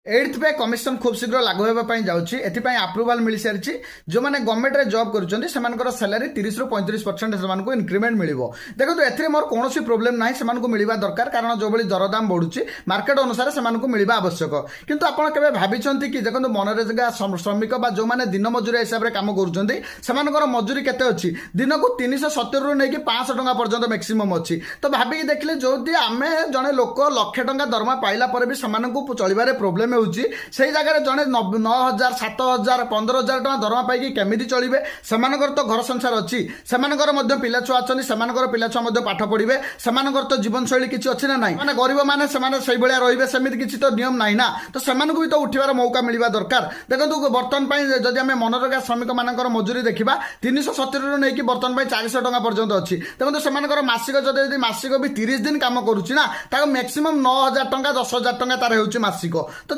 eighth pay commission खूब शीघ्र लागू होगा जाऊँगी एपाई आप्रुवाल मिल सारी जो मैंने गवर्नमेंट रे जॉब कर सैलरी 30 ରୁ 35% से इनक्रीमेंट मिल देखो ए मोर कौन प्रोब्लेम ना से मिलवा दरकार कारण जो भाई दरदाम बढ़ुची मार्केट अनुसार से मिलवा आवश्यक किंतु आपड़ के भाई कि देखो मनरेगा श्रमिक जो मैंने दिन मजूरी हिसाब से कम कर मजूरी केते अच्छी दिन को 370 ରୁ ନେଇକି 500 ଟଙ୍କା पर्यंत मैक्सिमम अच्छी तो भाविकी देखिले जो आम जड़े लोक लक्षे टंका दरमा पाइला भी चलवे प्रोब्लेम से जगह जड़े 9,000 7,000 15,000 टका दरमा पाई केमी चलिए से तो घर संसार अच्छी से पिला छुआ अच्छी से पिला छुआ पाठ पढ़े से तो जीवन शैली किसी अच्छी ना ना मैंने गरीब मैंने से रे सेमती किसी तो नियम ना ना तो से भी तो उठार मौका मिलवा दरकार देखो बर्तमान जदि आम मनरेगा श्रमिक मान मजूरी देखा 370 ରୁ ନେଇକି बर्तमान 400 ଟଙ୍କା पर्यंत अच्छी देखो से मासिक जदि मासिक भी 30 दिन कम करुच्ची ना मैक्सिमम 9,000 ଟଙ୍କା 10,000 ଟଙ୍କା तार हो मासिक तो